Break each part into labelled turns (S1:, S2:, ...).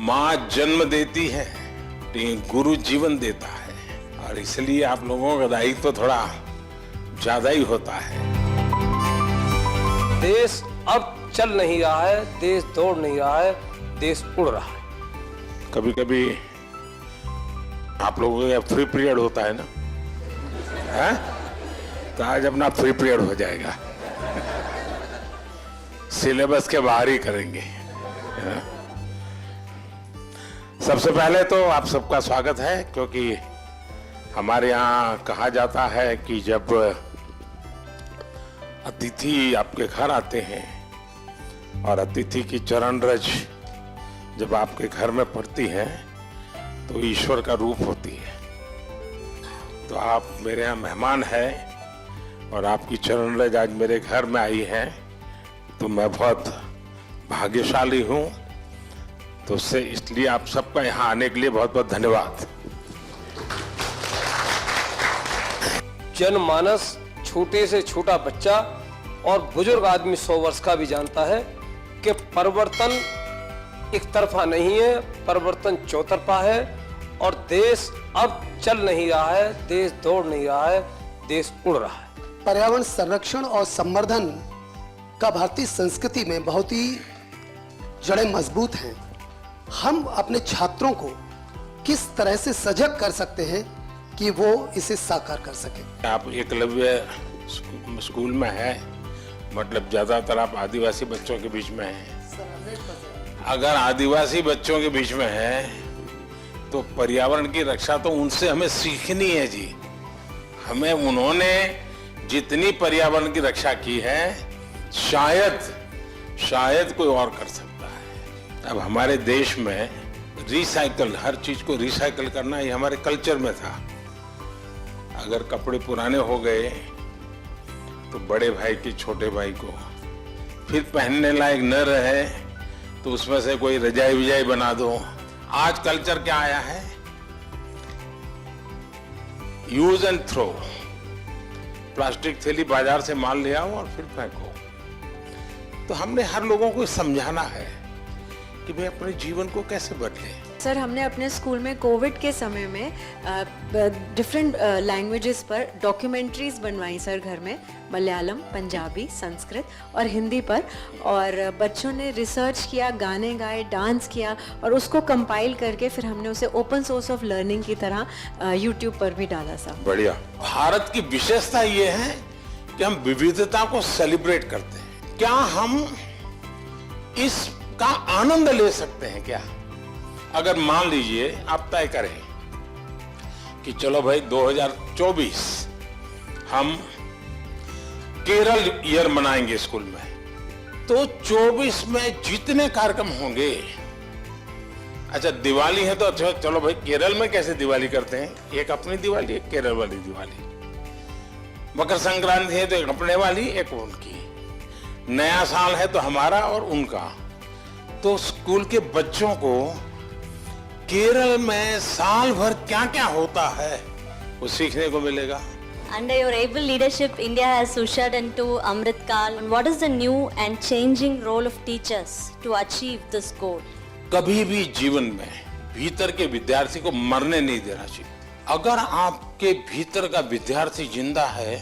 S1: माँ जन्म देती है, लेकिन गुरु जीवन देता है, और इसलिए आप लोगों का दायित्व तो थोड़ा ज्यादा ही होता है।
S2: देश अब चल नहीं रहा है, देश दौड़ नहीं रहा है, देश उड़ रहा है।
S1: कभी कभी आप लोगों का फ्री पीरियड होता है ना, है? तो आज अपना फ्री पीरियड हो जाएगा, सिलेबस के बाहर ही करेंगे। है? सबसे पहले तो आप सबका स्वागत है, क्योंकि हमारे यहाँ कहा जाता है कि जब अतिथि आपके घर आते हैं और अतिथि की चरण रज जब आपके घर में पड़ती है तो ईश्वर का रूप होती है। तो आप मेरे यहाँ मेहमान हैं और आपकी चरण रज आज मेरे घर में आई है, तो मैं बहुत भाग्यशाली हूँ। तो उससे इसलिए आप सबका यहाँ आने के लिए बहुत बहुत धन्यवाद।
S2: जनमानस, छोटे से छोटा बच्चा और बुजुर्ग आदमी 100 वर्ष का भी जानता है कि परिवर्तन एक तरफा नहीं है, परिवर्तन चौतरफा है, और देश अब चल नहीं रहा है, देश दौड़ नहीं रहा है, देश उड़ रहा है।
S3: पर्यावरण संरक्षण और संवर्धन का भारतीय संस्कृति में बहुत ही जड़ें मजबूत हैं। हम अपने छात्रों को किस तरह से सजग कर सकते हैं कि वो इसे साकार कर सके?
S1: आप एकलव्य स्कूल में है, मतलब ज्यादातर आप आदिवासी बच्चों के बीच में हैं। अगर आदिवासी बच्चों के बीच में है तो पर्यावरण की रक्षा तो उनसे हमें सीखनी है जी। हमें उन्होंने जितनी पर्यावरण की रक्षा की है शायद कोई और कर सकता है। अब हमारे देश में रिसाइकल, हर चीज को रिसाइकल करना ये हमारे कल्चर में था। अगर कपड़े पुराने हो गए तो बड़े भाई के छोटे भाई को फिर पहनने लायक न रहे तो उसमें से कोई रजाई विजाई बना दो। आज कल्चर क्या आया है? Use and throw. प्लास्टिक थैली बाजार से माल ले आओ और फिर फेंको। तो हमने हर लोगों को समझाना है कि भाई अपने जीवन को कैसे बदले।
S4: सर, हमने अपने स्कूल में कोविड के समय में डिफरेंट लैंग्वेजेस पर डॉक्यूमेंट्रीज बनवाई सर घर में, मलयालम, पंजाबी, संस्कृत और हिंदी पर, और बच्चों ने रिसर्च किया, गाने गाए, डांस किया, और उसको कंपाइल करके फिर हमने उसे ओपन सोर्स ऑफ लर्निंग की तरह यूट्यूब पर भी डाला सर।
S1: बढ़िया। भारत की विशेषता ये है कि हम विविधता को सेलिब्रेट करते हैं। क्या हम इसका आनंद ले सकते हैं क्या? अगर मान लीजिए आप तय करें कि चलो भाई 2024 हम केरल ईयर मनाएंगे स्कूल में, तो 24 में जितने कार्यक्रम होंगे, अच्छा दिवाली है तो अच्छा चलो भाई केरल में कैसे दिवाली करते हैं, एक अपनी दिवाली, एक केरल वाली दिवाली। मकर संक्रांति है तो एक अपने वाली, एक उनकी। नया साल है तो हमारा और उनका। तो स्कूल के बच्चों को केरल में साल भर क्या क्या होता है वो सीखने को मिलेगा।
S5: Under your able leadership, India has ushered into Amrit Kal. What is the new and changing role of teachers to achieve this goal?
S1: कभी भी जीवन में भीतर के विद्यार्थी को मरने नहीं देना चाहिए। अगर आपके भीतर का विद्यार्थी जिंदा है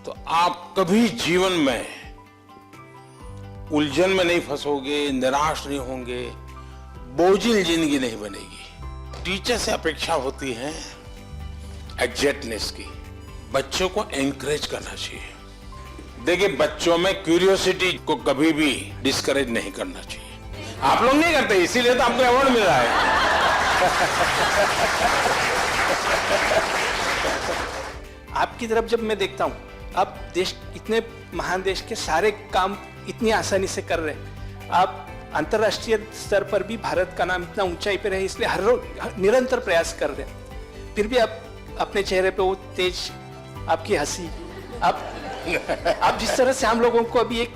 S1: तो आप कभी जीवन में उलझन में नहीं फंसोगे, निराश नहीं होंगे, बोझिल जिंदगी नहीं बनेगी। टीचर से अपेक्षा होती है एग्जैक्टनेस की। बच्चों को एनकरेज करना चाहिए। देखिए, बच्चों में क्यूरियोसिटी को कभी भी डिस्करेज नहीं करना चाहिए। आप लोग नहीं करते, इसीलिए तो आपको अवार्ड मिल रहा है।
S6: आपकी तरफ जब मैं देखता हूँ, आप देश, इतने महान देश के सारे काम इतनी आसानी से कर रहे हैं। आप अंतर्राष्ट्रीय स्तर पर भी भारत का नाम इतना ऊंचाई पे रहे, इसलिए हर रोज निरंतर प्रयास कर रहे हैं। फिर भी आप अपने चेहरे पे वो तेज, आपकी हंसी, आप जिस तरह से हम लोगों को अभी एक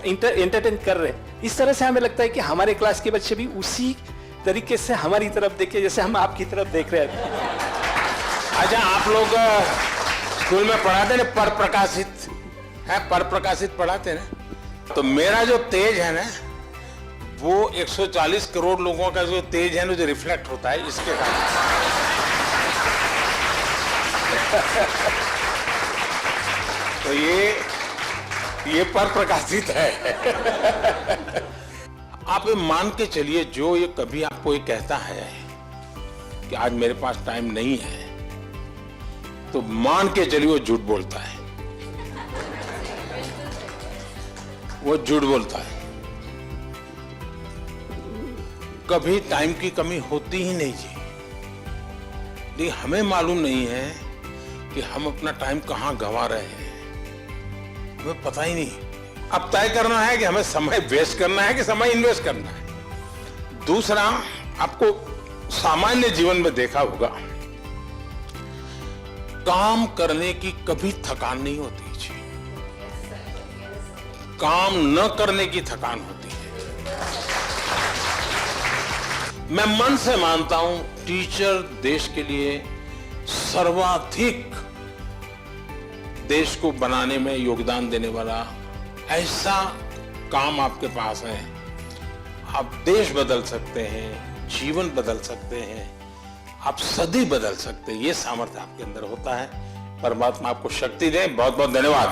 S6: एंटरटेन कर रहे हैं, इस तरह से हमें लगता है कि हमारे क्लास के बच्चे भी उसी तरीके से हमारी तरफ देखे जैसे हम आपकी तरफ देख रहे हैं।
S1: अच्छा, आप लोग स्कूल में पढ़ाते ना पर प्रकाशित है, पर प्रकाशित पढ़ाते ना, तो मेरा जो तेज है ना वो 140 करोड़ लोगों का जो तेज है ना, जो रिफ्लेक्ट होता है इसके कारण। तो ये पर प्रकाशित है। आप ये मान के चलिए, जो ये कभी आपको ये कहता है कि आज मेरे पास टाइम नहीं है, तो मान के चलिए वो झूठ बोलता है। वो झूठ बोलता है। कभी टाइम की कमी होती ही नहीं जी। लेकिन हमें मालूम नहीं है कि हम अपना टाइम कहां गंवा रहे हैं, हमें पता ही नहीं। अब तय करना है कि हमें समय वेस्ट करना है कि समय इन्वेस्ट करना है। दूसरा, आपको सामान्य जीवन में देखा होगा, काम करने की कभी थकान नहीं होती जी, काम न करने की थकान होती है। मैं मन से मानता हूं, टीचर देश के लिए सर्वाधिक देश को बनाने में योगदान देने वाला ऐसा काम आपके पास है। आप देश बदल सकते हैं, जीवन बदल सकते हैं, आप सदी बदल सकते हैं। ये सामर्थ्य आपके अंदर होता है। परमात्मा आपको शक्ति दे। बहुत बहुत धन्यवाद।